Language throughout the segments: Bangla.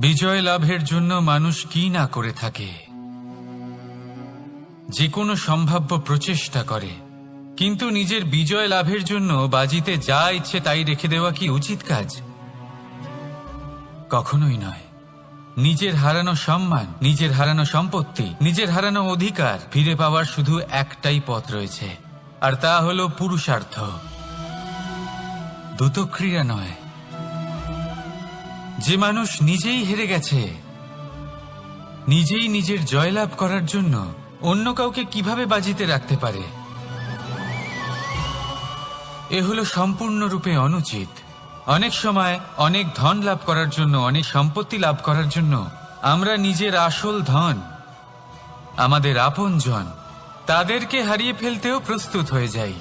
বিজয় লাভের জন্য মানুষ কি না করে থাকে, যে কোনো সম্ভাব্য প্রচেষ্টা করে, কিন্তু নিজের বিজয় লাভের জন্য বাজিতে যা ইচ্ছে তাই রেখে দেওয়া কি উচিত কাজ? কখনোই নয়। নিজের হারানো সম্মান, নিজের হারানো সম্পত্তি, নিজের হারানো অধিকার ফিরে পাওয়ার শুধু একটাই পথ রয়েছে, আর তা হলো পুরুষার্থ, দ্যুতক্রিয়া নয়। যে মানুষ নিজেই হেরে গেছে, নিজেই নিজের জয়লাভ করার জন্য অন্য কাউকে কিভাবে বাজিতে রাখতে পারে? এ হলো সম্পূর্ণরূপে অনুচিত। অনেক সময় অনেক ধন লাভ করার জন্য, অনেক সম্পত্তি লাভ করার জন্য আমরা নিজের আসল ধন, আমাদের আপনজন, তাদেরকে হারিয়ে ফেলতেও প্রস্তুত হয়ে যাই।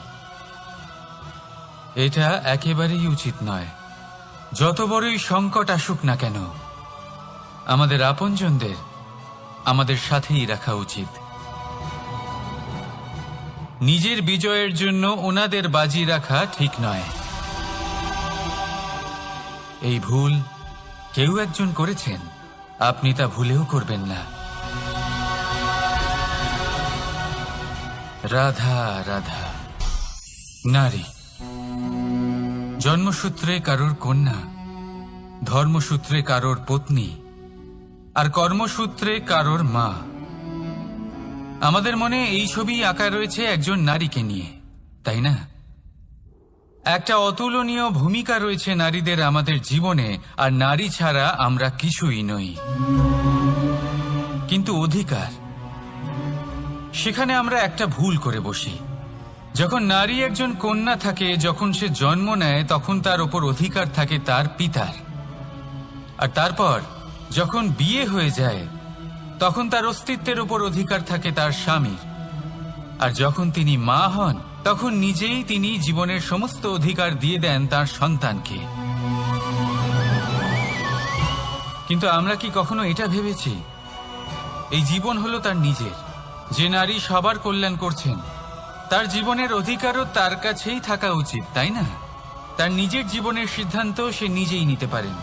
এটা একেবারেই উচিত নয়। যত বড়ই সংকট আসুক না কেন, আমাদের আপনজনদের আমাদের সাথেই রাখা উচিত। নিজের বিজয়ের জন্য ওনাদের বাজি রাখা ঠিক নয়। এই ভুল কেউ একজন করেছেন, আপনি তা ভুলেও করবেন না। রাধা রাধা। নারী জন্মসূত্রে কারোর কন্যা, ধর্মসূত্রে কারোর পত্নী, আর কর্মসূত্রে কারোর মা। আমাদের মনে এই ছবি আঁকা রয়েছে একজন নারীকে নিয়ে, তাই না? একটা অতুলনীয় ভূমিকা রয়েছে নারীদের আমাদের জীবনে, আর নারী ছাড়া আমরা কিছুই নই। কিন্তু অধিকার, সেখানে আমরা একটা ভুল করে বসি। যখন নারী একজন কন্যা থাকে, যখন সে জন্ম নেয়, তখন তার ওপর অধিকার থাকে তার পিতার। আর তারপর যখন বিয়ে হয়ে যায়, তখন তার অস্তিত্বের উপর অধিকার থাকে তার স্বামীর। আর যখন তিনি মা হন, তখন নিজেই তিনি জীবনের সমস্ত অধিকার দিয়ে দেন তার সন্তানকে। কিন্তু আমরা কি কখনো এটা ভেবেছি এই জীবন হলো তার নিজের? যে নারী সবার কল্যাণ করছেন, তার জীবনের অধিকারও তার কাছেই থাকা উচিত, তাই না? তার নিজের জীবনের সিদ্ধান্ত সে নিজেই নিতে পারেন,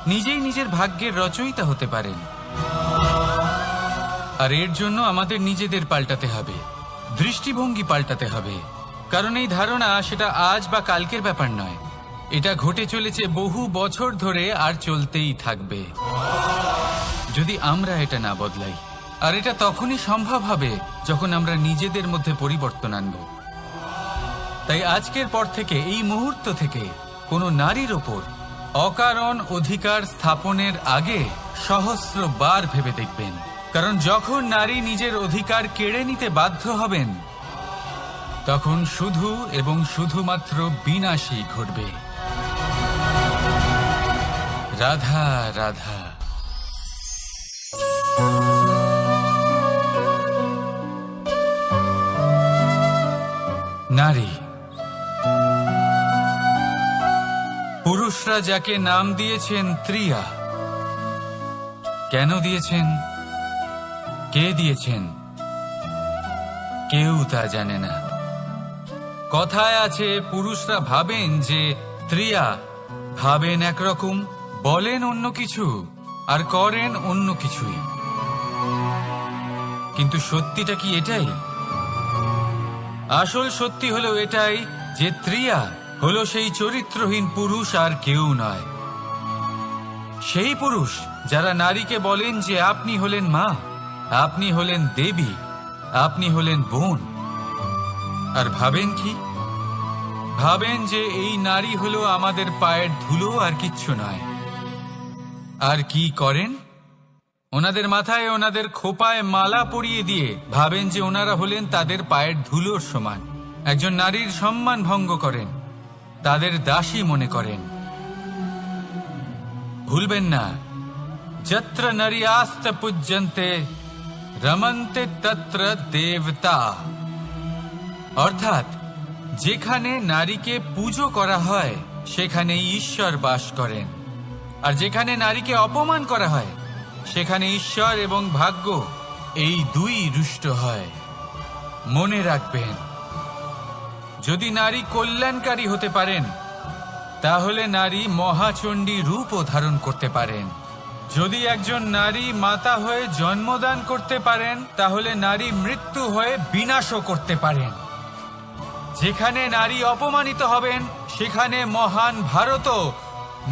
নিজেই নিজের ভাগ্যের রচয়িতা হতে পারেন। আর এর জন্য আমাদের নিজেদের পাল্টাতে হবে, দৃষ্টিভঙ্গি পাল্টাতে হবে। কারণ এই ধারণা সেটা আজ বা কালকের ব্যাপার নয়, এটা ঘটে চলেছে বহু বছর ধরে, আর চলতেই থাকবে যদি আমরা এটা না বদলাই। আর এটা তখনই সম্ভব হবে যখন আমরা নিজেদের মধ্যে পরিবর্তন আনব। তাই আজকের পর থেকে, এই মুহূর্ত থেকে, কোনো নারীর ওপর অকারণ অধিকার স্থাপনের আগে সহস্রবার ভেবে দেখবেন। কারণ যখন নারী নিজের অধিকার কেড়ে নিতে বাধ্য হবেন, তখন শুধু এবং শুধুমাত্র বিনাশই ঘটবে। রাধা রাধা। নারী, পুরুষরা যাকে নাম দিয়েছেন ত্রিয়া, কেন দিয়েছেন, কে দিয়েছেন, কেউ তা জানে না। কথায় আছে, পুরুষরা ভাবেন যে ত্রিয়া, ভাবেন একরকম, বলেন অন্য কিছু, আর করেন অন্য কিছুই। কিন্তু সত্যিটা কি এটাই? আসল সত্যি হলো এটাই যে ত্রিয়া হলো সেই চরিত্রহীন পুরুষ, আর কেউ নয়। সেই পুরুষ যারা নারীকে বলেন যে আপনি হলেন মা, আপনি হলেন দেবী, আপনি হলেন বোন। আর ভাবেন কি? ভাবেন যে এই নারী হলো আমাদের পায়ের ধুলো, আর কিচ্ছু নয়। আর কি করেন? ওনাদের মাথায়, ওনাদের খোপায় মালা পরিয়ে দিয়ে ভাবেন যে ওনারা হলেন তাদের পায়ের ধুলোর সমান। একজন নারীর সম্মান ভঙ্গ করেন, তাদের দাসী মনে করেন। ভুলবেন না, যত্র নারীয়াস্ত পূজ্যন্তে রমন্তে তত্র দেবতা। অর্থাৎ যেখানে নারীকে পুজো করা হয়, সেখানেই ঈশ্বর বাস করেন। আর যেখানে নারীকে অপমান করা হয়, সেখানে ঈশ্বর এবং ভাগ্য এই দুই রুষ্ট হয়। মনে রাখবেন, যদি নারী কল্যাণকারী হতে পারেন, তাহলে নারী মহাচণ্ডী রূপও ধারণ করতে পারেন। যদি একজন নারী মাতা হয়ে জন্মদান করতে পারেন, তাহলে নারী মৃত্যু হয়ে বিনাশও করতে পারেন। যেখানে নারী অপমানিত হবেন, সেখানে মহান ভারতও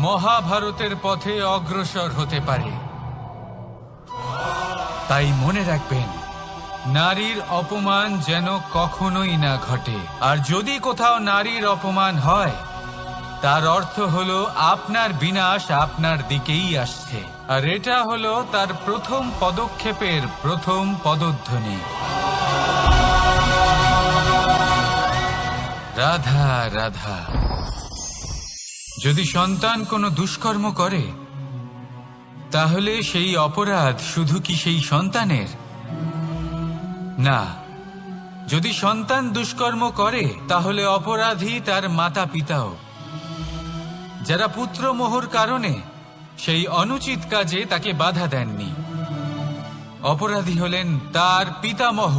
মহাভারতের পথে অগ্রসর হতে পারে। তাই মনে রাখবেন, নারীর অপমান যেন কখনোই না ঘটে। আর যদি কোথাও নারীর অপমান হয়, তার অর্থ হলো আপনার বিনাশ আপনার দিকেই আসছে। আর এটা হলো তার প্রথম পদক্ষেপের প্রথম পদধ্বনি। রাধা রাধা। যদি সন্তান কোনো দুষ্কর্ম করে, তাহলে সেই অপরাধ শুধু কি সেই সন্তানের? না, যদি সন্তান দুষ্কর্ম করে, তাহলে অপরাধী তার মাতা পিতাও, যারা পুত্রমোহর কারণে সেই অনুচিত কাজে তাকে বাধা দেননি। অপরাধী হলেন তার পিতামহ,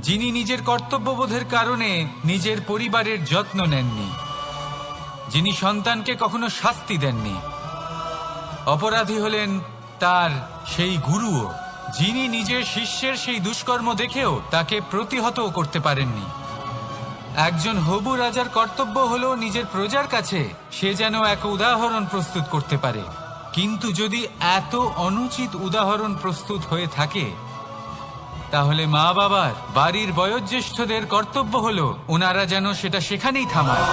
যিনি নিজের কর্তব্যবোধের কারণে নিজের পরিবারের যত্ন নেননি, যিনি সন্তানকে কখনো শাস্তি দেননি। অপরাধী হলেন তার সেই গুরুও, যিনি নিজের শিষ্যের সেই দুষ্কর্ম দেখেও তাকে প্রতিহত করতে পারেননি। একজন হবু রাজার কর্তব্য হলো নিজের প্রজার কাছে সে যেন এক উদাহরণ প্রস্তুত করতে পারে। কিন্তু যদি এত অনুচিত উদাহরণ প্রস্তুত হয়ে থাকে, তাহলে মা বাবার, বাড়ির বয়োজ্যেষ্ঠদের কর্তব্য হলো ওনারা যেন সেটা সেখানেই থামায়,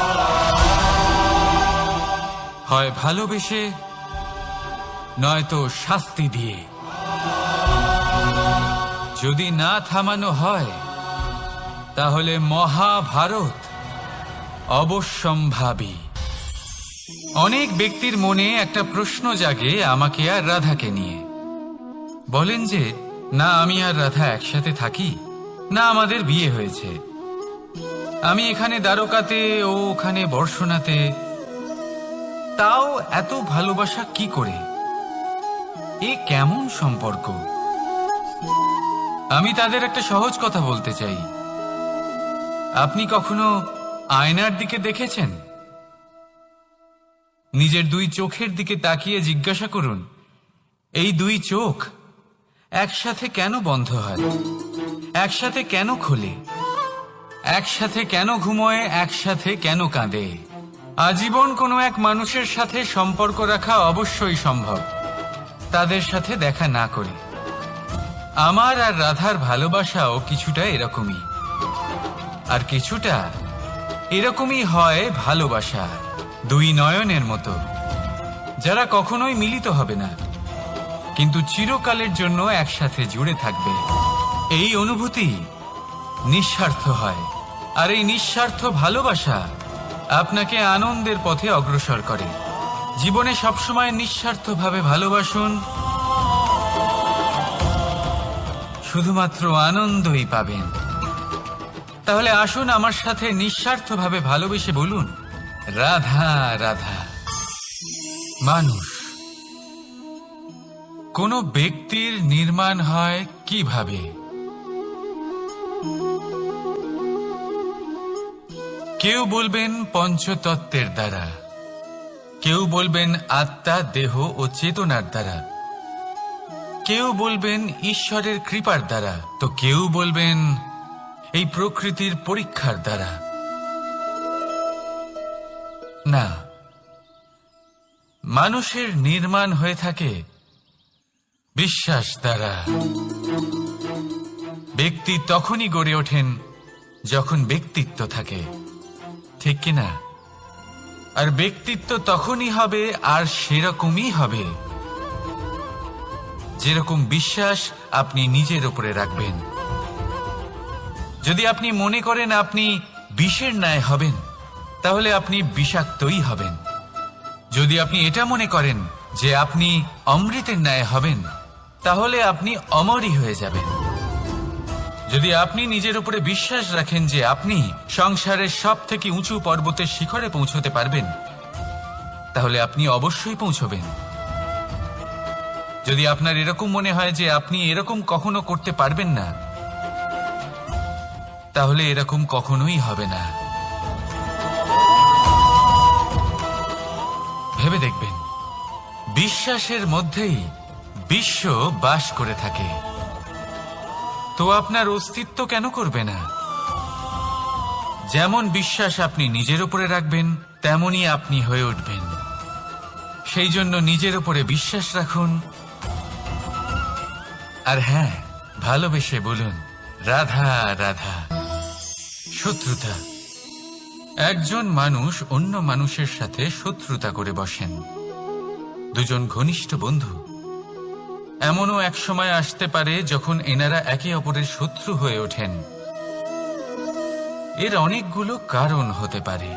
হয় ভালোবেসে, নয়তো শাস্তি দিয়ে। যদি না থামানো হয়, তাহলে মহাভারত অবশ্যম্ভাবী। অনেক ব্যক্তির মনে একটা প্রশ্ন জাগে আমাকে আর রাধাকে নিয়ে। বলেন যে, না আমি আর রাধা একসাথে থাকি, না আমাদের বিয়ে হয়েছে, আমি এখানে দ্বারকাতে, ও ওখানে বর্ষণাতে, তাও এত ভালোবাসা কি করে? এ কেমন সম্পর্ক? আমি তাদের একটা সহজ কথা বলতে চাই। আপনি কখনো আয়নার দিকে দেখেছেন? নিজের দুই চোখের দিকে তাকিয়ে জিজ্ঞাসা করুন, এই দুই চোখ একসাথে কেন বন্ধ হয়, একসাথে কেন খোলে, একসাথে কেন ঘুমোয়, একসাথে কেন কাঁদে? আজীবন কোনো এক মানুষের সাথে সম্পর্ক রাখা অবশ্যই সম্ভব, তাদের সাথে দেখা না করে। আমার আর রাধার ভালোবাসাও কিছুটা এরকমই, আর কিছুটা এরকমই হয় ভালোবাসা দুই নয়নের মতো, যারা কখনোই মিলিত হবে না, কিন্তু চিরকালের জন্য একসাথে জুড়ে থাকবে। এই অনুভূতি নিঃস্বার্থ হয়, আর এই নিঃস্বার্থ ভালোবাসা আপনাকে আনন্দের পথে অগ্রসর করে। জীবনে সবসময় নিঃস্বার্থভাবে ভালোবাসুন, শুধুমাত্র আনন্দই পাবেন। তাহলে আসুন আমার সাথে নিঃস্বার্থভাবে ভালোবেসে বলুন, রাধা রাধা। মানুষ, কোন ব্যক্তির নির্মাণ হয় কিভাবে? কেউ বলবেন পঞ্চতত্ত্বের দ্বারা, কেউ বলবেন আত্মা, দেহ ও চেতনার দ্বারা, কেউ বলবেন ঈশ্বরের কৃপার দ্বারা, তো কেউ বলবেন এই প্রকৃতির পরীক্ষার দ্বারা। না, মানুষের নির্মাণ হয়ে থাকে বিশ্বাস দ্বারা। ব্যক্তি তখনই গড়ে ওঠেন যখন ব্যক্তিত্ব থাকে, ঠিক কিনা? আর ব্যক্তিত্ব তখনই হবে আর সেরকমই হবে যেরকম বিশ্বাস আপনি নিজের উপরে রাখবেন। যদি আপনি মনে করেন আপনি বিষের ন্যায় হবেন, তাহলে আপনি বিষাক্তই হবেন। যদি আপনি এটা মনে করেন যে আপনি অমৃতের ন্যায় হবেন, তাহলে আপনি অমরই হয়ে যাবেন। যদি আপনি নিজের উপরে বিশ্বাস রাখেন যে আপনি সংসারের সব থেকে উঁচু পর্বতের শিখরে পৌঁছতে পারবেন, তাহলে আপনি অবশ্যই পৌঁছবেন। যদি আপনার এরকম মনে হয় যে আপনি এরকম কখনো করতে পারবেন না, তাহলে এরকম কখনোই হবে না। ভেবে দেখবেন, বিশ্বাসের মধ্যেই বিশ্ব বাস করে থাকে। তো আপনার অস্তিত্ব কেন করবে না? যেমন বিশ্বাস আপনি নিজের উপরে রাখবেন, তেমনই আপনি হয়ে উঠবেন। সেই জন্য নিজের উপরে বিশ্বাস রাখুন। আর হ্যাঁ, ভালোবেসে বলুন, রাধা রাধা। শত্রুতা। একজন মানুষ অন্য মানুষের সাথে শত্রুতা করে বসেন, দুজন ঘনিষ্ঠ বন্ধু। এমনও এক সময় আসতে পারে যখন এনারা একে অপরের শত্রু হয়ে ওঠেন। এর অনেকগুলো কারণ হতে পারে,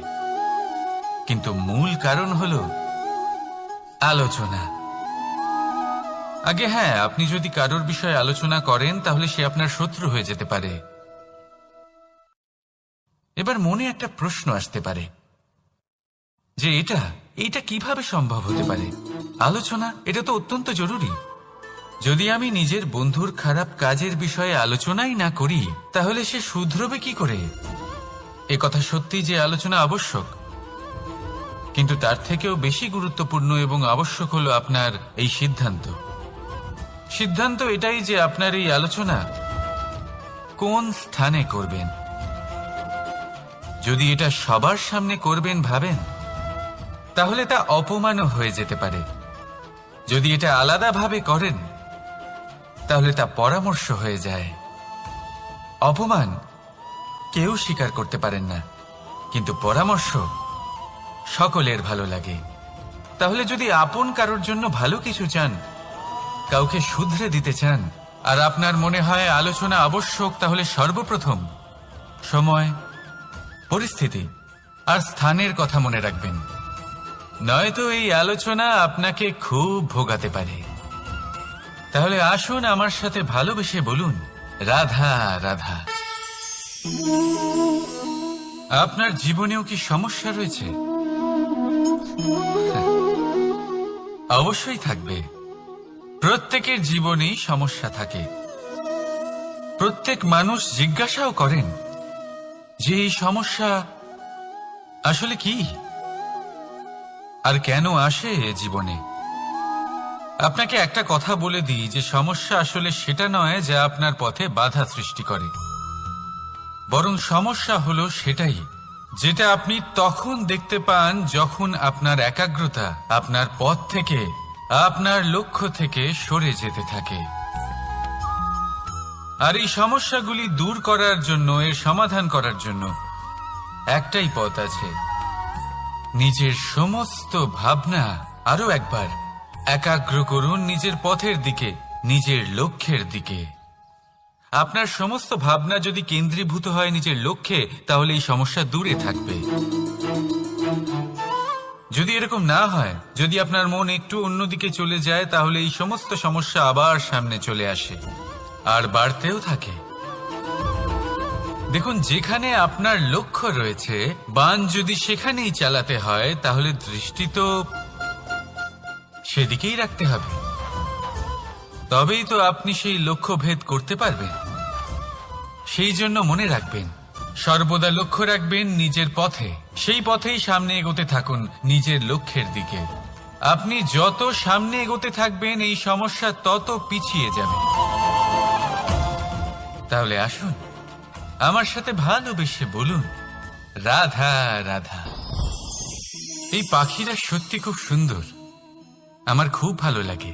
কিন্তু মূল কারণ হলো আলোচনা। আগে হ্যাঁ, আপনি যদি কারোর বিষয়ে আলোচনা করেন তাহলে সে আপনার শত্রু হয়ে যেতে পারে। এবার মনে একটা প্রশ্ন আসতে পারে যে এটা কিভাবে সম্ভব হতে পারে? আলোচনা, এটা তো অত্যন্ত জরুরি। যদি আমি নিজের বন্ধুর খারাপ কাজের বিষয়ে আলোচনাই না করি তাহলে সে শুধরবে কি করে? এ কথা সত্যি যে আলোচনা আবশ্যক, কিন্তু তার থেকেও বেশি গুরুত্বপূর্ণ এবং আবশ্যক হলো আপনার এই সিদ্ধান্ত। সিদ্ধান্ত এটাই যে আপনার এই আলোচনা কোন স্থানে করবেন। যদি এটা সবার সামনে করবেন ভাবেন, তাহলে তা অপমানও হয়ে যেতে পারে। যদি এটা আলাদাভাবে করেন তাহলে তা পরামর্শ হয়ে যায়। অপমান কেউ স্বীকার করতে পারেন না, কিন্তু পরামর্শ সকলের ভালো লাগে। তাহলে যদি আপন কারোর জন্য ভালো কিছু চান, কাউকে শুধরে দিতে চান, আর আপনার মনে হয় আলোচনা আবশ্যক, তাহলে সর্বপ্রথম সময়, পরিস্থিতি আর স্থানের কথা মনে রাখবেন। নয়তো এই আলোচনা আপনাকে খুব ভোগাতে পারে। তাহলে আসুন আমার সাথে ভালোবেসে বলুন, রাধা রাধা। আপনার জীবনেও কি সমস্যা রয়েছে? অবশ্যই থাকবে। প্রত্যেকের জীবনেই সমস্যা থাকে। প্রত্যেক মানুষ জিজ্ঞাসাও করেন যে এই সমস্যা আসলে কি আর কেন আসে জীবনে। আপনাকে একটা কথা বলে দিই যে সমস্যা আসলে সেটা নয় যা আপনার পথে বাধা সৃষ্টি করে, বরং সমস্যা হলো সেটাই যেটা আপনি তখন দেখতে পান যখন আপনার একাগ্রতা আপনার পথ থেকে, আপনার লক্ষ্য থেকে সরে যেতে থাকে। আর এই সমস্যাগুলি দূর করার জন্য, এর সমাধান করার জন্য একটাই পথ আছে। নিজের সমস্ত ভাবনা আরো একবার একাগ্র করুন নিজের পথের দিকে, নিজের লক্ষ্যের দিকে। আপনার সমস্ত ভাবনা যদি কেন্দ্রীভূত হয় নিজের লক্ষ্যে, তাহলে এই সমস্যা দূরে থাকবে। যদি এরকম না হয়, যদি আপনার মন একটু অন্যদিকে চলে যায়, তাহলে এই সমস্ত সমস্যা আবার সামনে চলে আসে আর বাড়তেও থাকে। দেখুন, যেখানে আপনার লক্ষ্য রয়েছে, বান যদি সেখানেই চালাতে হয়, তাহলে দৃষ্টি তো সেদিকেই রাখতে হবে। তবেই তো আপনি সেই লক্ষ্য ভেদ করতে পারবেন। সেই জন্য মনে রাখবেন, সর্বদা লক্ষ্য রাখবেন নিজের পথে, সেই পথেই সামনে এগোতে থাকুন নিজের লক্ষ্যের দিকে। আপনি যত সামনে এগোতে থাকবেন এই সমস্যা তত পিছিয়ে যাবে। তাহলে আসুন আমার সাথে ভালোবেসে বলুন, রাধা রাধা। এই পাখিরা সত্যি খুব সুন্দর, আমার খুব ভালো লাগে।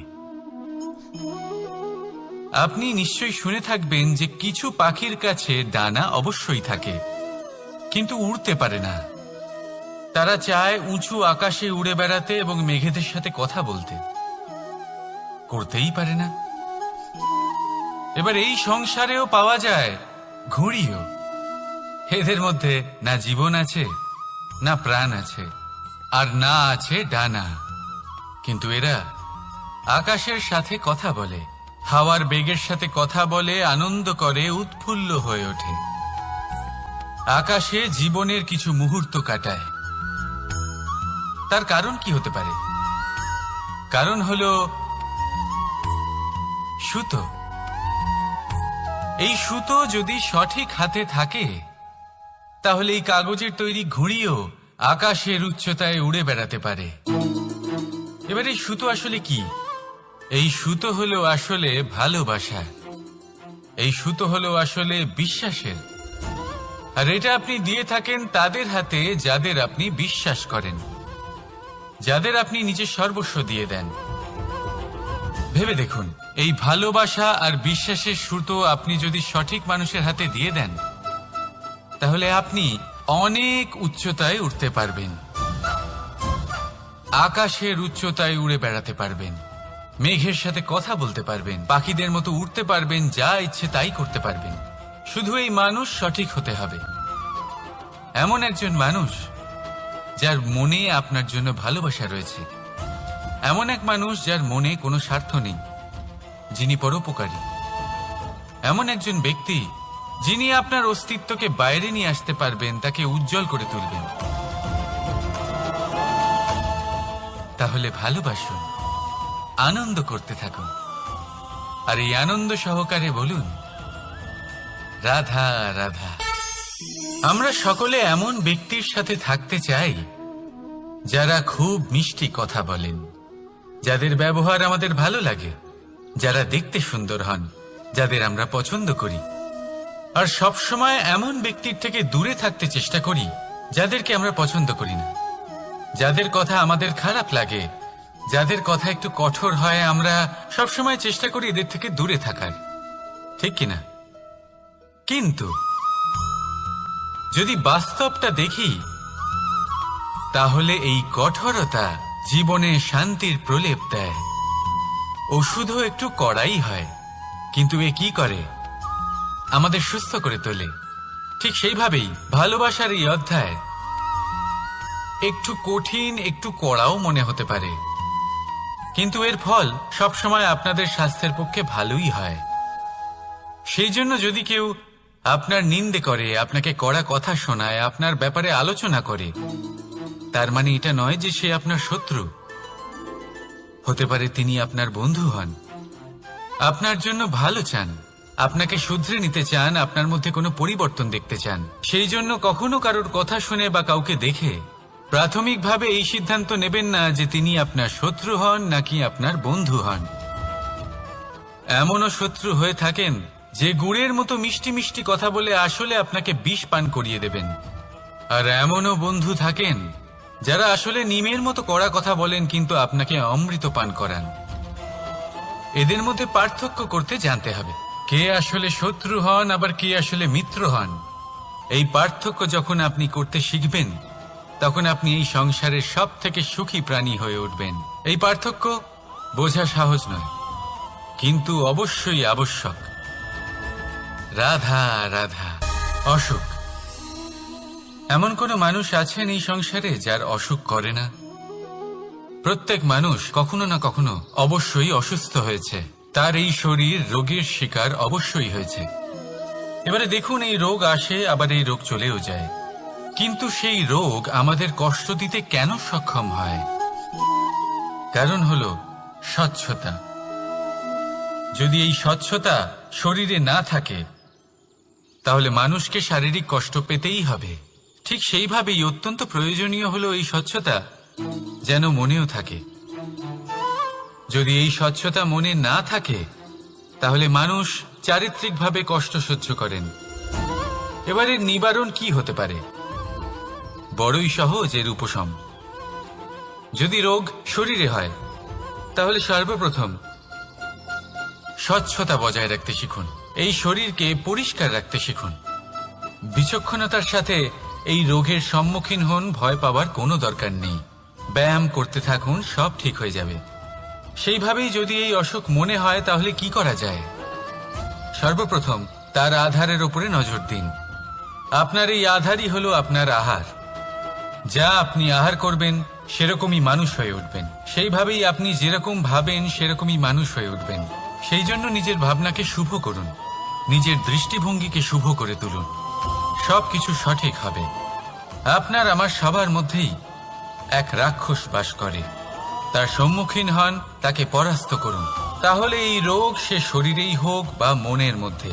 আপনি নিশ্চয়ই শুনে থাকবেন যে কিছু পাখির কাছে ডানা অবশ্যই থাকে, কিন্তু উড়তে পারে না। তারা চায় উঁচু আকাশে উড়ে বেড়াতে এবং মেঘেদের সাথে কথা বলতে, করতেই পারে না। এবার এই সংসারেও পাওয়া যায় ঘুড়িও। এদের মধ্যে না জীবন আছে, না প্রাণ আছে, আর না আছে ডানা, কিন্তু এরা আকাশের সাথে কথা বলে, হাওয়ার বেগের সাথে কথা বলে, আনন্দ করে, উৎফুল্ল হয়ে ওঠে। আকাশে জীবনের কিছু মুহূর্ত কাটায়। তার কারণ কি হতে পারে? কারণ হলো সুতো। এই সুতো যদি সঠিক হাতে থাকে, তাহলে এই কাগজের তৈরি ঘুড়িও আকাশের উচ্চতায় উড়ে বেড়াতে পারে এবার এই সুতো আসলে কি? এই সুতো হলো আসলে ভালোবাসা, এই সুতো হলো আসলে বিশ্বাসের। আর এটা আপনি দিয়ে থাকেন তাদের হাতে যাদের আপনি বিশ্বাস করেন, যাদের আপনি নিজের সর্বস্ব দিয়ে দেন। ভেবে দেখুন, এই ভালোবাসা আর বিশ্বাসের সুতো আপনি যদি সঠিক মানুষের হাতে দিয়ে দেন, তাহলে আপনি অনেক উচ্চতায় উঠতে পারবেন, আকাশের উচ্চতায় উড়ে বেড়াতে পারবেন, মেঘের সাথে কথা বলতে পারবেন, পাখিদের মতো উড়তে পারবেন, যা ইচ্ছে তাই করতে পারবেন। শুধু এই মানুষ সঠিক হতে হবে, এমন একজন মানুষ যার মনে আপনার জন্য ভালোবাসা রয়েছে, এমন এক মানুষ যার মনে কোনো স্বার্থ নেই, যিনি পরোপকারী, এমন একজন ব্যক্তি যিনি আপনার অস্তিত্বকে বাইরে নিয়ে আসতে পারবেন, তাকে উজ্জ্বল করে তুলবেন। তাহলে ভালোবাসুন, আনন্দ করতে থাকুন, আর এই আনন্দ সহকারে বলুন, রাধা রাধা। আমরা সকলে এমন ব্যক্তির সাথে থাকতে চাই যারা খুব মিষ্টি কথা বলেন, যাদের ব্যবহার আমাদের ভালো লাগে, যারা দেখতে সুন্দর হন, যাদের আমরা পছন্দ করি। আর সব সময় এমন ব্যক্তির থেকে দূরে থাকতে চেষ্টা করি যাদেরকে আমরা পছন্দ করি না, যাদের কথা আমাদের খারাপ লাগে, যাদের কথা একটু কঠোর হয়। আমরা সব সময় চেষ্টা করি এদের থেকে দূরে থাকার, ঠিক কিনা? কিন্তু যদি বাস্তবটা দেখি, তাহলে এই কঠোরতা জীবনে শান্তির প্রলেপ দেয়। ওষুধও একটু কড়াই হয়, কিন্তু এ কি করে? আমাদের সুস্থ করে তোলে। ঠিক সেইভাবেই ভালোবাসার এই অধ্যায় একটু কঠিন, একটু কড়াও মনে হতে পারে, কিন্তু এর ফল সবসময় আপনাদের স্বাস্থ্যের পক্ষে ভালোই হয়। সেই জন্য যদি কেউ আপনার নিন্দে করে, আপনাকে কড়া কথা শোনায়, আপনার ব্যাপারে আলোচনা করে, তার মানে এটা নয় যে সে আপনার শত্রু। হতে পারে তিনি আপনার বন্ধু হন, আপনার জন্য ভালো চান, আপনাকে শুধরে নিতে চান, আপনার মধ্যে কোনো পরিবর্তন দেখতে চান। সেই জন্য কখনো কারোর কথা শুনে বা কাউকে দেখে প্রাথমিকভাবে এই সিদ্ধান্ত নেবেন না যে তিনি আপনার শত্রু হন নাকি আপনার বন্ধু হন। এমনও শত্রু হয়ে থাকেন যে গুড়ের মতো মিষ্টি মিষ্টি কথা বলে আসলে আপনাকে বিষ পান করিয়ে দেবেন। আর এমনও বন্ধু থাকেন যারা আসলে নিমের মতো কড়া কথা বলেন, কিন্তু আপনাকে অমৃত পান করান। এদের মধ্যে পার্থক্য করতে জানতে হবে, কে আসলে শত্রু হন আবার কে আসলে মিত্র হন। এই পার্থক্য যখন আপনি করতে শিখবেন, তখন আপনি এই সংসারের সব থেকে সুখী প্রাণী হয়ে উঠবেন। এই পার্থক্য বোঝা সহজ নয়, কিন্তু অবশ্যই আবশ্যক। রাধা রাধা। অসুখ। এমন কোনো মানুষ আছেন এই সংসারে যার অসুখ করে না? প্রত্যেক মানুষ কখনো না কখনো অবশ্যই অসুস্থ হয়েছে, তার এই শরীর রোগের শিকার অবশ্যই হয়েছে। এবারে দেখুন, এই রোগ আসে, আবার এই রোগ চলেও যায়, কিন্তু সেই রোগ আমাদের কষ্ট দিতে কেন সক্ষম হয়? কারণ হলো স্বচ্ছতা। যদি এই স্বচ্ছতা শরীরে না থাকে, তাহলে মানুষকে শারীরিক কষ্ট পেতেই হবে। ঠিক সেইভাবেই অত্যন্ত প্রয়োজনীয় হলো এই স্বচ্ছতা যেন মনেও থাকে। যদি এই স্বচ্ছতা মনে না থাকে, তাহলে মানুষ চারিত্রিকভাবে কষ্ট সহ্য করেন। এবারে নিবারণ কি হতে পারে? বড়ই সহজ এর উপশম। যদি রোগ শরীরে হয়, তাহলে সর্বপ্রথম স্বচ্ছতা বজায় রাখতে শিখুন, এই শরীরকে পরিষ্কার রাখতে শিখুন। বিচক্ষণতার সাথে এই রোগের সম্মুখীন হন, ভয় পাওয়ার কোনো দরকার নেই। ব্যায়াম করতে থাকুন, সব ঠিক হয়ে যাবে। সেইভাবেই যদি এই অসুখ মনে হয়, তাহলে কি করা যায়? সর্বপ্রথম তার আধারের উপরে নজর দিন। আপনার এই আধারই হলো আপনার আহার। যা আপনি আহার করবেন, সেরকমই মানুষ হয়ে উঠবেন। সেইভাবেই আপনি যেরকম ভাবেন, সেরকমই মানুষ হয়ে উঠবেন। সেই জন্য নিজের ভাবনাকে শুভ করুন, নিজের দৃষ্টিভঙ্গিকে শুভ করে তুলুন, সবকিছু সঠিক হবে। আপনার আমার সবার মধ্যেই এক রাক্ষস বাস করে, তার সম্মুখীন হন, তাকে পরাস্ত করুন। তাহলে এই রোগ সে শরীরেই হোক বা মনের মধ্যে,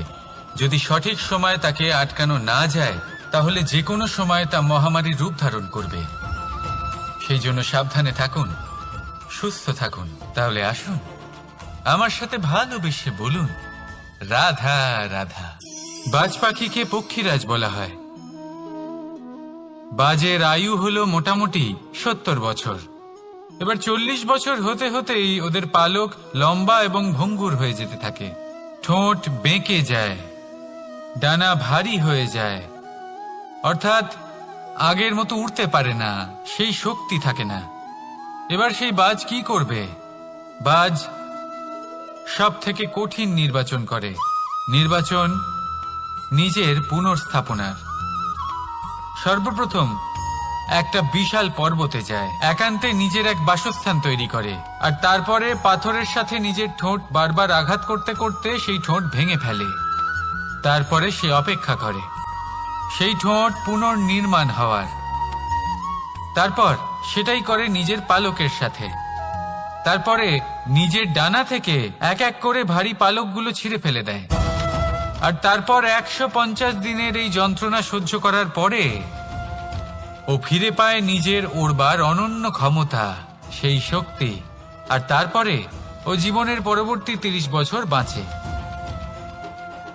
যদি সঠিক সময় তাকে আটকানো না যায়, তাহলে যে কোনো সময় তা মহামারীর রূপ ধারণ করবে। সেই জন্য সাবধানে থাকুন, সুস্থ থাকুন। তাহলে আসুন আমার সাথে ভালোবেসে বলুন রাধা রাধা। বাজ পাখিকে পক্ষীরাজ বলা হয়। বাজের আয়ু হলো মোটামুটি 70 বছর। এবার 40 বছর হতে হতেই ওদের পালক লম্বা এবং ভঙ্গুর হয়ে যেতে থাকে, ঠোঁট বেঁকে যায়, ডানা ভারী হয়ে যায়, অর্থাৎ আগের মতো উড়তে পারে না, সেই শক্তি থাকে না। এবার সেই বাজ কি করবে? বাজ সব থেকে কঠিন নির্বাচন করে, নির্বাচন নিজের পুনর্স্থাপনার। সর্বপ্রথম একটা বিশাল পর্বতে যায়, একান্তে নিজের এক বাসস্থান তৈরি করে, আর তারপরে পাথরের সাথে নিজের ঠোঁট বারবার আঘাত করতে করতে সেই ঠোঁট ভেঙে ফেলে। তারপরে সে অপেক্ষা করে সেই ঠোঁট পুনর্নির্মাণ হওয়ার। তারপর সেটাই করে নিজের পালকের সাথে। তারপরে নিজের ডানা থেকে এক এক করে ভারী পালকগুলো ছিঁড়ে ফেলে দেয়। আর তারপর 150 দিনের এই যন্ত্রণা সহ্য করার পরে ও ফিরে পায় নিজের ওড়বার অনন্য ক্ষমতা, সেই শক্তি। আর তারপরে ও জীবনের পরবর্তী 30 বছর বাঁচে।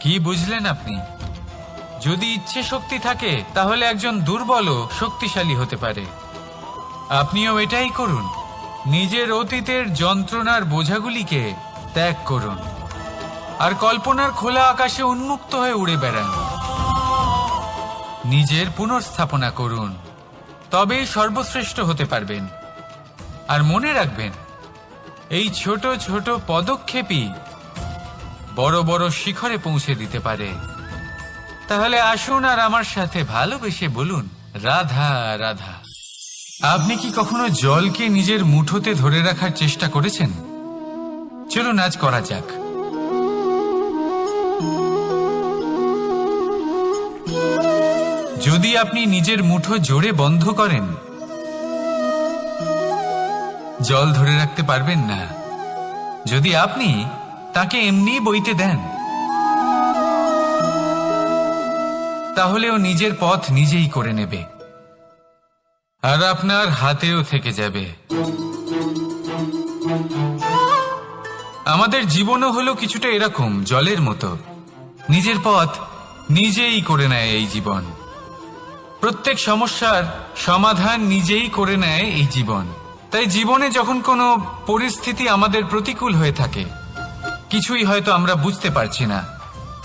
কি বুঝলেন আপনি? যদি ইচ্ছে শক্তি থাকে তাহলে একজন দুর্বলও শক্তিশালী হতে পারে। আপনিও এটাই করুন, নিজের অতীতের যন্ত্রণার বোঝাগুলিকে ত্যাগ করুন আর কল্পনার খোলা আকাশে উন্মুক্ত হয়ে উড়ে বেড়ান। নিজের পুনর্স্থাপনা করুন, তবেই সর্বশ্রেষ্ঠ হতে পারবেন। আর মনে রাখবেন, এই ছোট ছোট পদক্ষেপই বড় বড় শিখরে পৌঁছে দিতে পারে। তাহলে আসুন আর আমার সাথে ভালোবেসে বলুন রাধা রাধা। আপনি কি কখনো জলকে নিজের মুঠোতে ধরে রাখার চেষ্টা করেছেন? চলুন আজ করা যাক। যদি আপনি নিজের মুঠো জোরে বন্ধ করেন, জল ধরে রাখতে পারবেন না। যদি আপনি তাকে এমনি বইতে দেন, তাহলে ও নিজের পথ নিজেই করে নেবে আর আপনার হাতেও থেকে যাবে। আমাদের জীবনও হলো কিছুটা এরকম, জলের মতো। নিজের পথ নিজেই করে নেয় এই জীবন। প্রত্যেক সমস্যার সমাধান নিজেই করে নেয় এই জীবন। তাই জীবনে যখন কোনো পরিস্থিতি আমাদের প্রতিকূল হয়ে থাকে, কিছুই হয়তো আমরা বুঝতে পারছি না,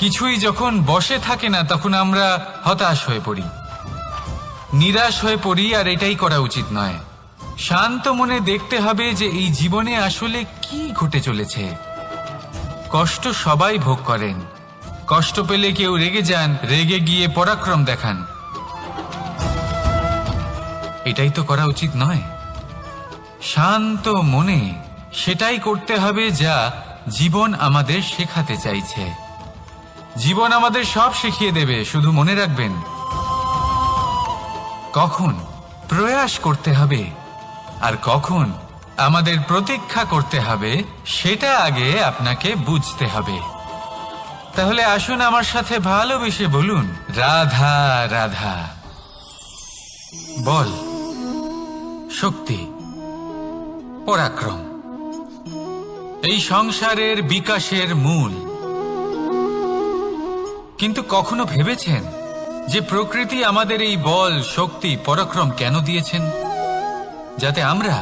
কিছুই যখন বসে থাকে না, তখন আমরা হতাশ হয়ে পড়ি, নিরাশ হয়ে পড়ি। আর এটাই করা উচিত নয়। শান্ত মনে দেখতে হবে যে এই জীবনে আসলে কি ঘটে চলেছে। কষ্ট সবাই ভোগ করেন। কষ্ট পেলে কেউ রেগে যান, রেগে গিয়ে পরাক্রম দেখান। এটাই তো করা উচিত নয়। শান্ত মনে সেটাই করতে হবে যা জীবন আমাদের শেখাতে চাইছে। জীবন আমাদের সব শিখিয়ে দেবে, শুধু মনে রাখবেন কখন প্রয়াস করতে হবে আর কখন আমাদের প্রতীক্ষা করতে হবে, সেটা আগে আপনাকে বুঝতে হবে। তাহলে আসুন আমার সাথে ভালোবেসে বলুন রাধা রাধা। বল, শক্তি, পরাক্রম এই সংসারের বিকাশের মূল। কিন্তু কখনো ভেবেছেন যে প্রকৃতি আমাদের এই বল, শক্তি, পরাক্রম কেন দিয়েছেন? যাতে আমরা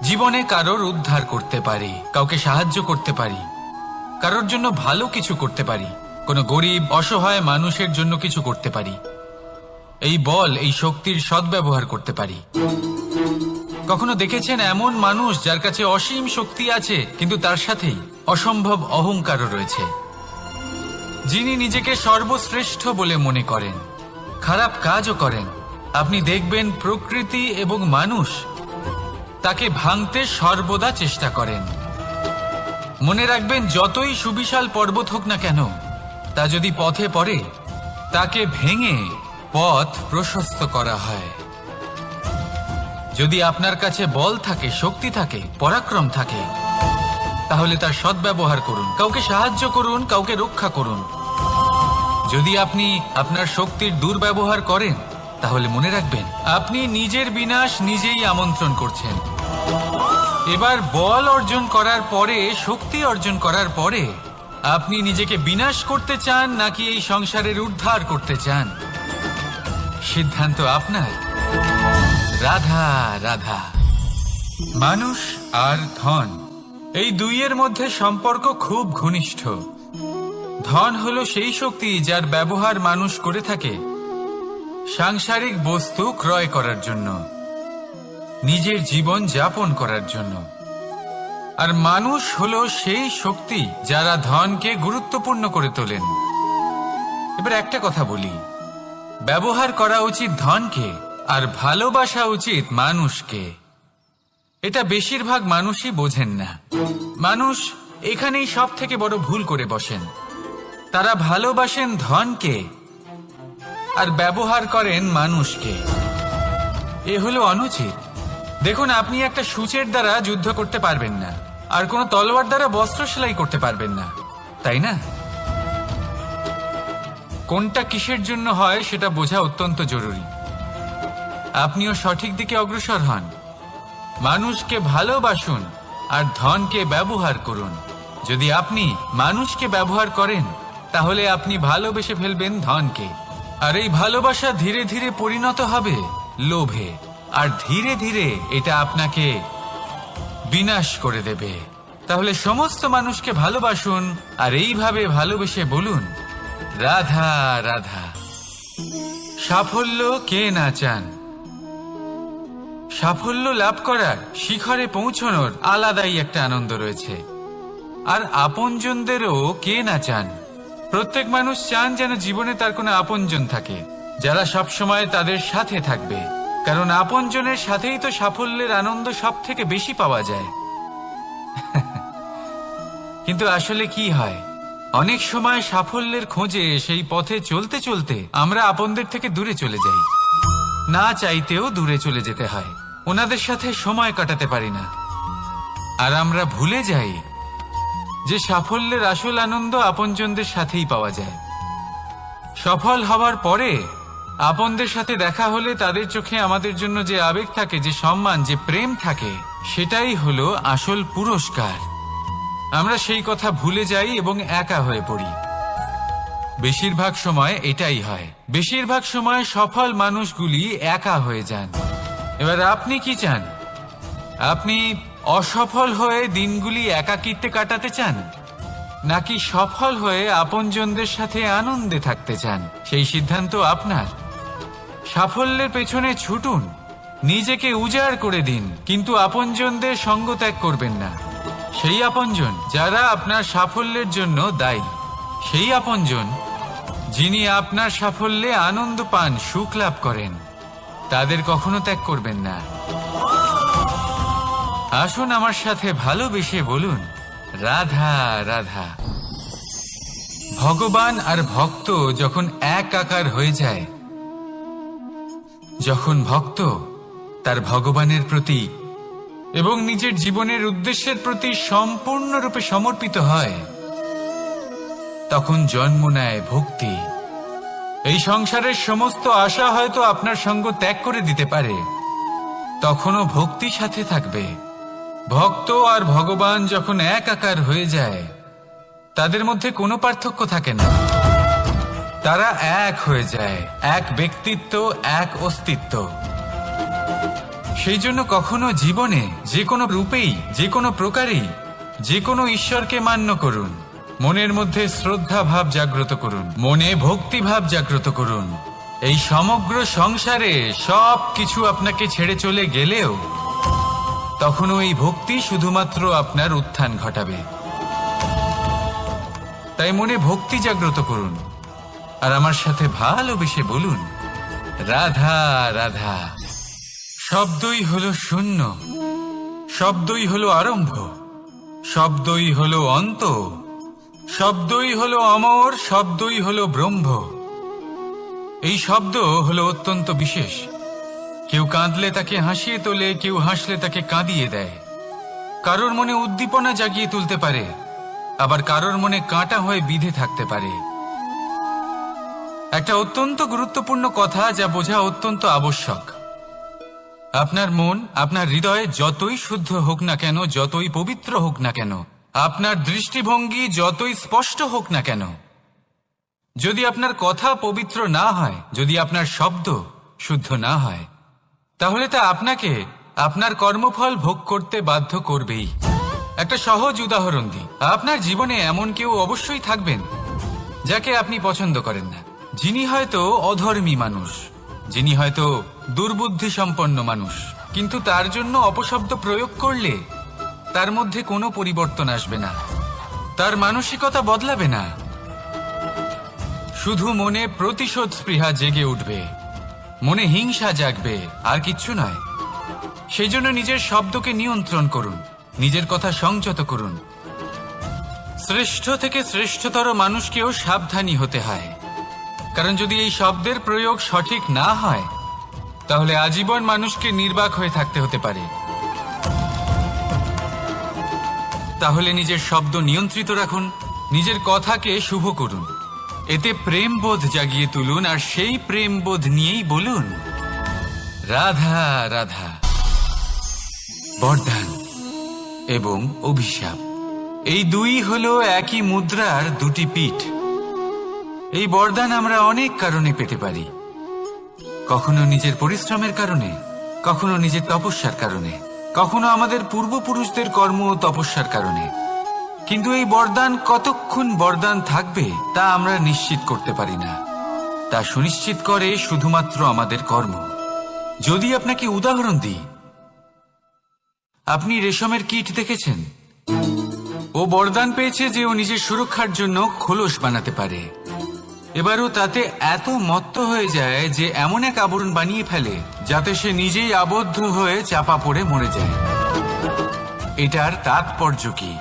জীবনে কারোর উদ্ধার করতে পারি, কাউকে সাহায্য করতে পারি, কারোর জন্য ভালো কিছু করতে পারি, কোনো গরিব অসহায় মানুষের জন্য কিছু করতে পারি। এই বল, এই শক্তির সদ্ব্যবহার করতে পারি। কখনো দেখেছেন এমন মানুষ যার কাছে অসীম শক্তি আছে, কিন্তু তার সাথেই অসম্ভব অহংকারও রয়েছে, যিনি নিজেকে সর্বশ্রেষ্ঠ বলে মনে করেন, খারাপ কাজও করেন। আপনি দেখবেন প্রকৃতি এবং মানুষ তাকে ভাঙতে সর্বদা চেষ্টা করেন। মনে রাখবেন, যতই সুবিশাল পর্বত হোক না কেন, তা যদি পথে পড়ে, তাকে ভেঙে পথ প্রশস্ত করা হয়। যদি আপনার কাছে বল থাকে, শক্তি থাকে, পরাক্রম থাকে, তাহলে তার সদ্ব্যবহার করুন, কাউকে সাহায্য করুন, কাউকে রক্ষা করুন। যদি আপনি আপনার শক্তির দুর্ব্যবহার করেন, তাহলে মনে রাখবেন আপনি নিজের বিনাশ নিজেই আমন্ত্রণ করছেন। এবার বল অর্জন করার পরে, শক্তি অর্জন করার পরে আপনি নিজেকে বিনাশ করতে চান নাকি এই সংসারের উদ্ধার করতে চান, সিদ্ধান্ত আপনার। রাধা রাধা। মানুষ আর ধন, এই দুইয়ের মধ্যে সম্পর্ক খুব ঘনিষ্ঠ। ধন হলো সেই শক্তি যার ব্যবহার মানুষ করে থাকে সাংসারিক বস্তু ক্রয় করার জন্য, নিজের জীবন যাপন করার জন্য। আর মানুষ হলো সেই শক্তি যারা ধনকে গুরুত্বপূর্ণ করে তোলেন। এবার একটা কথা বলি, ব্যবহার করা উচিত ধনকে আর ভালোবাসা উচিত মানুষকে। এটা বেশিরভাগ মানুষই বোঝেন না। মানুষ এখানেই সব থেকে বড় ভুল করে বসেন। তারা ভালোবাসেন ধনকে আর ব্যবহার করেন মানুষকে। এ হলো অনুচিত। দেখুন, আপনি একটা সূচের দ্বারা যুদ্ধ করতে পারবেন না, আর কোনো তলোয়ার দ্বারা বস্ত্র সেলাই করতে পারবেন না, তাই না? কোনটা কিসের জন্য হয় সেটা বোঝা অত্যন্ত জরুরি। আপনিও সঠিক দিকে অগ্রসর হন। মানুষকে ভালোবাসুন আর ধনকে ব্যবহার করুন। যদি আপনি মানুষকে ব্যবহার করেন তাহলে আপনি ভালোবেসে ফেলবেন ধনকে, আর এই ভালোবাসা ধীরে ধীরে পরিণত হবে লোভে, আর ধীরে ধীরে এটা আপনাকে বিনাশ করে দেবে। তাহলে সমস্ত মানুষকে ভালোবাসুন আর এইভাবে ভালোবেসে বলুন, রাধা রাধা। সাফল্য কে না চান? সাফল্য লাভ করার, শিখরে পৌঁছানোর আলাদাই একটা আনন্দ রয়েছে। আর আপনজনদেরও কে না চান? প্রত্যেক মানুষ চান যেন জীবনে তার কোনো আপনজন থাকে, যারা সবসময় তাদের সাথে থাকবে। কারণ আপনজনের সাথেই তো সাফল্যের আনন্দ সব থেকে বেশি পাওয়া যায়। কিন্তু আসলে কি হয়, অনেক সময় সাফল্যের খোঁজে সেই পথে চলতে চলতে আমরা আপনদের থেকে দূরে চলে যাই। না চাইতেও দূরে চলে যেতে হয়, ওনাদের সাথে সময় কাটাতে পারি না। আর আমরা ভুলে যাই যে সাফল্যের আসল আনন্দ আপনজনদের সাথেই পাওয়া যায়। সফল হওয়ার পরে আপনদের সাথে দেখা হলে তাদের চোখে আমাদের জন্য যে আবেগ থাকে, যে সম্মান, যে প্রেম থাকে, সেটাই হলো আসল পুরস্কার। আমরা সেই কথা ভুলে যাই এবং একা হয়ে পড়ি। বেশিরভাগ সময় এটাই হয়। বেশিরভাগ সময় সফল মানুষগুলি একা হয়ে যান। এবার আপনি কি চান? আপনি অসফল হয়ে দিনগুলি একাকিত্বে কাটাতে চান, নাকি সফল হয়ে আপনজনদের সাথে আনন্দে থাকতে চান? সেই সিদ্ধান্ত আপনার। সাফল্যের পেছনে ছুটুন, নিজেকে উজাড় করে দিন, কিন্তু আপনজনদের সঙ্গ ত্যাগ করবেন না। সেই আপনজন যারা আপনার সাফল্যের জন্য দায়ী, সেই আপনজন যিনি আপনার সাফল্যে আনন্দ পান, সুখ লাভ করেন, তাদের কখনো ত্যাগ করবেন না। আসুন আমার সাথে ভালোবেসে বলুন, রাধা রাধা। ভগবান আর ভক্ত যখন এক আকার হয়ে যায়, যখন ভক্ত তার ভগবানের প্রতি এবং নিজের জীবনের উদ্দেশ্যের প্রতি সম্পূর্ণরূপে সমর্পিত হয়, তখন জন্ম নেয় ভক্তি। এই সংসারের সমস্ত আশা হয়তো আপনার সঙ্গ ত্যাগ করে দিতে পারে, তখনও ভক্তি সাথে থাকবে। ভক্ত আর ভগবান যখন এক আকার হয়ে যায়, তাদের মধ্যে কোনো পার্থক্য থাকে না। তারা এক হয়ে যায়, এক ব্যক্তিত্ব, এক অস্তিত্ব। সেই জন্য কখনো জীবনে যে কোনো রূপেই, যে কোনো প্রকারেই, যে কোনো ঈশ্বরকে মান্য করুন। মনের মধ্যে শ্রদ্ধা ভাব জাগ্রত করুন, মনে ভক্তি ভাব জাগ্রত করুন। এই সমগ্র সংসারে সব কিছু আপনাকে ছেড়ে চলে গেলেও তখনও এই ভক্তি শুধুমাত্র আপনার উত্থান ঘটাবে। তাই মনে ভক্তি জাগ্রত করুন আর আমার সাথে ভালোবেসে বলুন, রাধা রাধা। শব্দই হলো শূন্য, শব্দই হলো আরম্ভ, শব্দই হলো অন্ত, শব্দই হলো অমর, শব্দই হলো ব্রহ্ম। এই শব্দ হলো অত্যন্ত বিশেষ। কেউ কাঁদলে তাকে হাসিয়ে তোলে, কেউ হাসলে তাকে কাঁদিয়ে দেয়। কারোর মনে উদ্দীপনা জাগিয়ে তুলতে পারে, আবার কারোর মনে কাঁটা হয়ে বিঁধে থাকতে পারে। একটা অত্যন্ত গুরুত্বপূর্ণ কথা যা বোঝা অত্যন্ত আবশ্যক। আপনার মন, আপনার হৃদয় যতই শুদ্ধ হোক না কেন, যতই পবিত্র হোক না কেন, আপনার দৃষ্টিভঙ্গি যতই স্পষ্ট হোক না কেন, যদি আপনার কথা পবিত্র না হয়, যদি আপনার শব্দ শুদ্ধ না হয়, তাহলে তা আপনাকে আপনার কর্মফল ভোগ করতে বাধ্য করবেই। একটা সহজ উদাহরণ দিই। আপনার জীবনে এমন কেউ অবশ্যই থাকবেন যাকে আপনি পছন্দ করেন না, যিনি হয়তো অধর্মী মানুষ, যিনি হয়তো দুর্বুদ্ধি সম্পন্ন মানুষ, কিন্তু তার জন্য অপশব্দ প্রয়োগ করলে তার মধ্যে কোনো পরিবর্তন আসবে না, তার মানসিকতা বদলাবে না, শুধু মনে প্রতিশোধ স্পৃহা জেগে উঠবে, মনে হিংসা জাগবে, আর কিচ্ছু নয়। সেই জন্য নিজের শব্দকে নিয়ন্ত্রণ করুন, নিজের কথা সংযত করুন। শ্রেষ্ঠ থেকে শ্রেষ্ঠতর মানুষকেও সাবধানী হতে হয়, কারণ যদি এই শব্দের প্রয়োগ সঠিক না হয়, তাহলে আজীবন মানুষকে নির্বাক হয়ে থাকতে হতে পারে। তাহলে নিজের শব্দ নিয়ন্ত্রিত রাখুন, নিজের কথাকে শুভ করুন, এতে প্রেমবোধ জাগিয়ে তুলুন, আর সেই প্রেমবোধ নিয়েই বলুন রাধা রাধা। বরদান এবং অভিশাপ, এই দুই হলো একই মুদ্রার দুটি পিঠ। এই বরদান আমরা অনেক কারণে পেতে পারি, কখনো নিজের পরিশ্রমের কারণে, কখনো নিজের তপস্যার কারণে, কখনো আমাদের পূর্বপুরুষদের কর্ম ও তপস্যার কারণে। কিন্তু এই বরদান কতক্ষণ বরদান থাকবে তা আমরা নিশ্চিত করতে পারি না, তা সুনিশ্চিত করে শুধুমাত্র আমাদের কর্ম। যদি আপনাকে উদাহরণ দিই, আপনি রেশমের কীট দেখেছেন? ও বরদান পেয়েছে যে ও নিজের সুরক্ষার জন্য খোলস বানাতে পারে। এবারও তাতে এত মত্ত হয়ে যায় যে এমন এক আবরণ বানিয়ে ফেলে যাতে সে নিজেই আবদ্ধ হয়ে চাপা পড়ে মরে যায়। এটার তাৎপর্য কি?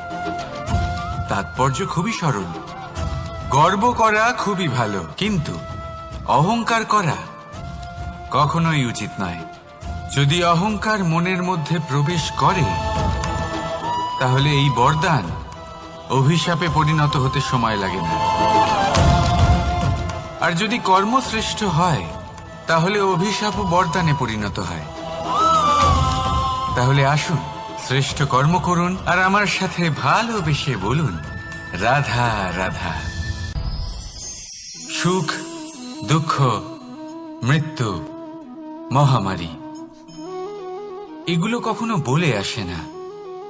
তাৎপর্য খুবই সরল। গর্ব করা খুবই ভালো, কিন্তু অহংকার করা কখনোই উচিত নয়। যদি অহংকার মনের মধ্যে প্রবেশ করে, তাহলে এই বরদান অভিশাপে পরিণত হতে সময় লাগে না। আর যদি কর্মশ্রেষ্ঠ হয়, তাহলে অভিশাপও বরদানে পরিণত হয়। তাহলে আসুন, শ্রেষ্ঠ কর্ম করুন আর আমার সাথে ভালোবেসে বলুন রাধা রাধা। সুখ, দুঃখ, মৃত্যু, মহামারী, এগুলো কখনো বলে আসে না,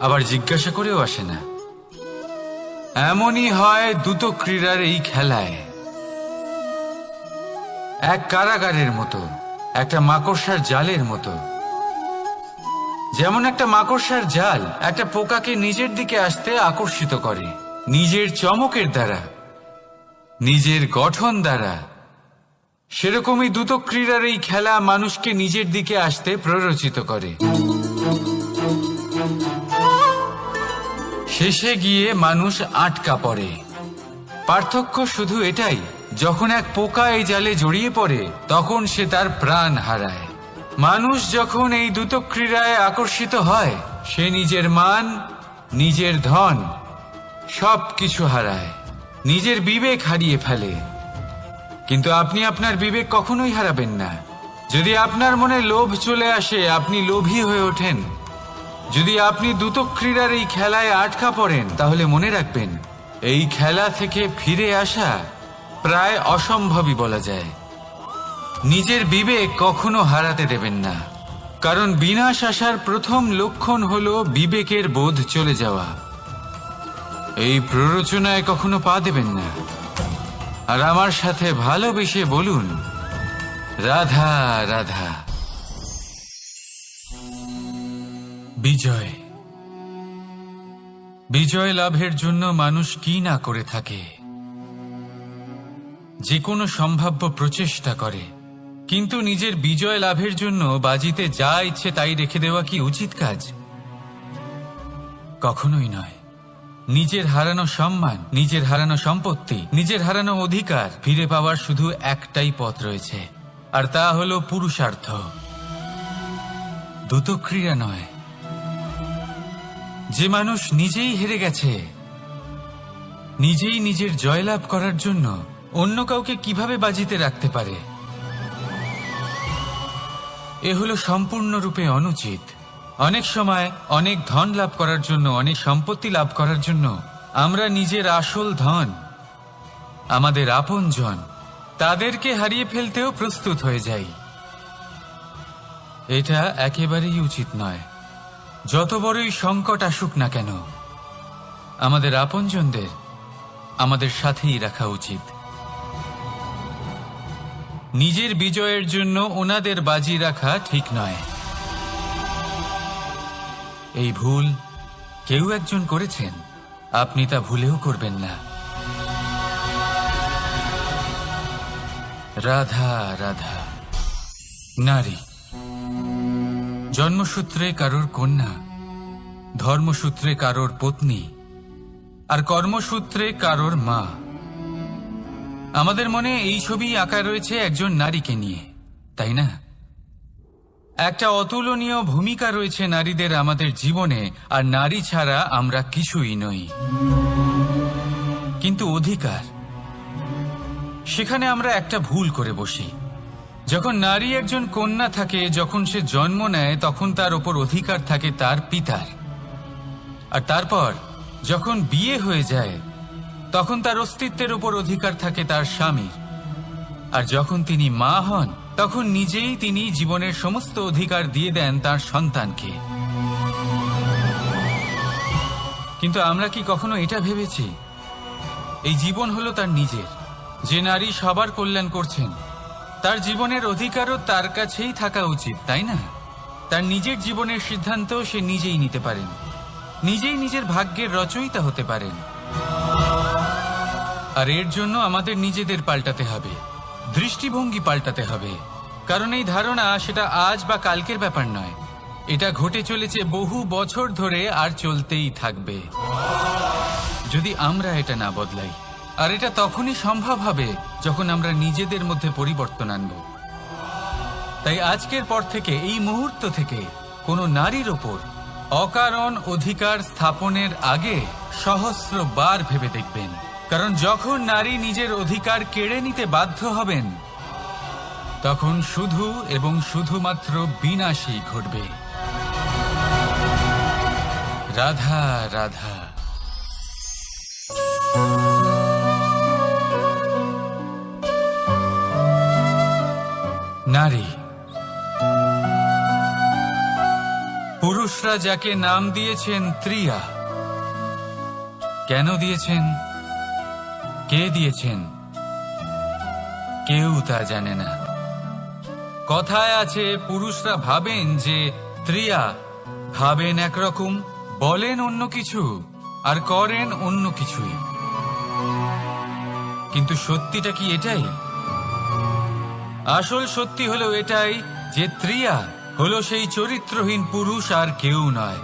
আবার জিজ্ঞাসা করেও আসে না। এমনই হয় দ্রুত ক্রীড়ার এই খেলায়। এক কারাগারের মতো, একটা মাকড়সার জালের মতো। যেমন একটা মাকড়সার জাল একটা পোকাকে নিজের দিকে আসতে আকর্ষিত করে নিজের চমকের দ্বারা, নিজের গঠন দ্বারা, সেরকমই দ্রুত ক্রীড়ার এই খেলা মানুষকে নিজের দিকে আসতে প্ররোচিত করে। শেষে গিয়ে মানুষ আটকা পড়ে। পার্থক্য শুধু এটাই, যখন এক পোকা এই জালে জড়িয়ে পড়ে তখন সে তার প্রাণ হারায়। মানুষ যখন এই দ্রুত ক্রীড়ায় আকর্ষিত হয়, সে নিজের মান, নিজের ধন সব কিছু হারায়, নিজের বিবেক হারিয়ে ফেলে। কিন্তু আপনি আপনার বিবেক কখনোই হারাবেন না। যদি আপনার মনে লোভ চলে আসে, আপনি লোভী হয়ে ওঠেন। যদি আপনি দ্রুত ক্রীড়ার এই খেলায় আটকা পড়েন, তাহলে মনে রাখবেন, এই খেলা থেকে ফিরে আসা প্রায় অসম্ভবই বলা যায়। নিজের বিবেক কখনো হারাতে দেবেন না, কারণ বিনাশ আসার প্রথম লক্ষণ হলো বিবেকের বোধ চলে যাওয়া। এই প্ররোচনায় কখনো পা দেবেন না। আর আমার সাথে ভালোবেসে বলুন রাধা রাধা। বিজয়, বিজয় লাভের জন্য মানুষ কি না করে থাকে, যে কোনো সম্ভাব্য প্রচেষ্টা করে। কিন্তু নিজের বিজয় লাভের জন্য বাজিতে যা ইচ্ছে তাই রেখে দেওয়া কি উচিত কাজ? কখনোই নয়। নিজের হারানো সম্মান, নিজের হারানো সম্পত্তি, নিজের হারানো অধিকার ফিরে পাওয়ার শুধু একটাই পথ রয়েছে, আর তা হলো পুরুষার্থ, দ্রুতক্রিয়া নয়। যে মানুষ নিজেই হেরে গেছে, নিজেই নিজের জয়লাভ করার জন্য অন্য কাউকে কিভাবে বাজিতে রাখতে পারে? এ হলো সম্পূর্ণরূপে অনুচিত। অনেক সময় অনেক ধন লাভ করার জন্য, অনেক সম্পত্তি লাভ করার জন্য আমরা নিজের আসল ধন, আমাদের আপনজন, তাদেরকে হারিয়ে ফেলতেও প্রস্তুত হয়ে যাই। এটা একেবারেই উচিত নয়। যত বড়ই সংকট আসুক না কেন, আমাদের আপনজনদের আমাদের সাথেই রাখা উচিত। নিজের বিজয়ের জন্য ওনাদের বাজি রাখা ঠিক নয়। এই ভুল কেউ একজন করেছেন, আপনি তা ভুলেও করবেন না। রাধা রাধা। নারী জন্মসূত্রে কারোর কন্যা, ধর্মসূত্রে কারোর পত্নী, আর কর্মসূত্রে কারোর মা। আমাদের মনে এই ছবি আঁকা রয়েছে একজন নারীকে নিয়ে, তাই না? একটা অতুলনীয় ভূমিকা রয়েছে নারীদের আমাদের জীবনে, আর নারী ছাড়া আমরা কিছুই নই। কিন্তু অধিকার, সেখানে আমরা একটা ভুল করে বসি। যখন নারী একজন কন্যা থাকে, যখন সে জন্ম নেয়, তখন তার ওপর অধিকার থাকে তার পিতার। আর তারপর যখন বিয়ে হয়ে যায়, তখন তার অস্তিত্বের উপর অধিকার থাকে তার স্বামীর। আর যখন তিনি মা হন, তখন নিজেই তিনি জীবনের সমস্ত অধিকার দিয়ে দেন তার সন্তানকে। কিন্তু আমরা কি কখনো এটা ভেবেছি এই জীবন হলো তার নিজের? যে নারী সবার কল্যাণ করছেন, তার জীবনের অধিকারও তার কাছেই থাকা উচিত, তাই না? তার নিজের জীবনের সিদ্ধান্ত সে নিজেই নিতে পারেন, নিজেই নিজের ভাগ্যের রচয়িতা হতে পারেন। আর এর জন্য আমাদের নিজেদের পাল্টাতে হবে, দৃষ্টিভঙ্গি পাল্টাতে হবে। কারণ এই ধারণা সেটা আজ বা কালকের ব্যাপার নয়, এটা ঘটে চলেছে বহু বছর ধরে আর চলতেই থাকবে যদি আমরা এটা না বদলাই। আর এটা তখনই সম্ভব হবে যখন আমরা নিজেদের মধ্যে পরিবর্তন আনব। তাই আজকের পর থেকে, এই মুহূর্ত থেকে কোনো নারীর ওপর অকারণ অধিকার স্থাপনের আগে সহস্রবার ভেবে দেখবেন। কারণ যখন নারী নিজের অধিকার কেড়ে নিতে বাধ্য হবেন, তখন শুধু এবং শুধুমাত্র বিনাশই ঘটবে। রাধা রাধা। নারী, পুরুষরা যাকে নাম দিয়েছেন ত্রিয়া, কেন দিয়েছেন, কে দিয়েছেন, কেউ তা জানে না। কথায় আছে, পুরুষরা ভাবেন যে ত্রিয়া, ভাবেন একরকম, বলেন অন্য কিছু, আর করেন অন্য কিছুই। কিন্তু সত্যিটা কি এটাই? আসল সত্যি হলো এটাই যে ত্রিয়া হলো সেই চরিত্রহীন পুরুষ, আর কেউ নয়।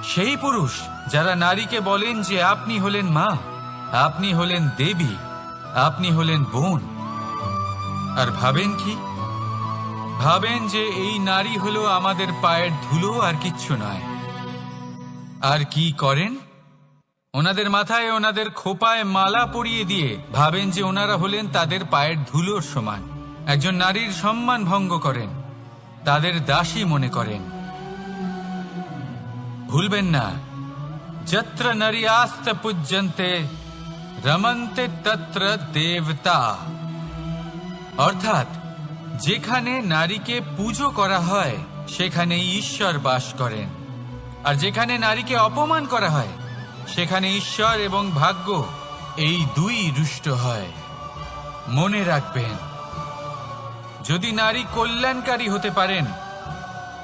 সেই পুরুষ যারা নারীকে বলেন যে আপনি হলেন মা, আপনি হলেন দেবী, আপনি হলেন বোন। আর ভাবেন কি? ভাবেন যে এই নারী হলো আমাদের পায়ের ধুলো, আর কিচ্ছু নয়। আর কি করেন? ওনাদের মাথায়, ওনাদের খোপায় মালা পরিয়ে দিয়ে ভাবেন যে ওনারা হলেন তাদের পায়ের ধুলোর সমান। একজন নারীর সম্মান ভঙ্গ করেন, তাদের দাসী মনে করেন। ভুলবেন না, যত্র নারী আস্ত পূজ্যন্তে রমন্তে তত্র দেবতা। অর্থাৎ যেখানে নারীকে পুজো করা হয়, সেখানে ঈশ্বর বাস করেন। আর যেখানে নারীকে অপমান করা হয়, সেখানে ঈশ্বর এবং ভাগ্য এই দুই রুষ্ট হয়। মনে রাখবেন, যদি নারী কল্যাণকারী হতে পারেন,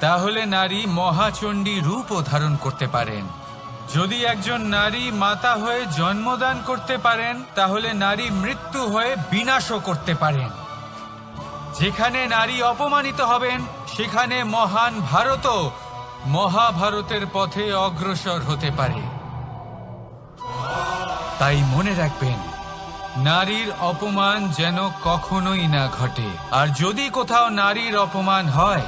তাহলে নারী মহাচণ্ডী রূপও ধারণ করতে পারেন। যদি একজন নারী মাতা হয়ে জন্মদান করতে পারেন, তাহলে নারী মৃত্যু হয়ে বিনাশও করতে পারেন। যেখানে নারী অপমানিত হবেন, সেখানে মহান ভারতও মহাভারতের পথে অগ্রসর হতে পারে। তাই মনে রাখবেন, নারীর অপমান যেন কখনোই না ঘটে। আর যদি কোথাও নারীর অপমান হয়,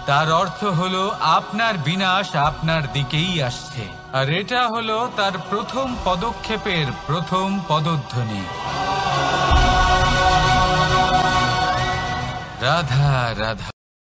তার অর্থ হলো আপনার বিনাশ আপনার দিকেই আসছে। আর এটা হলো তার প্রথম পদক্ষেপের প্রথম পদধ্বনি। রাধা রাধা।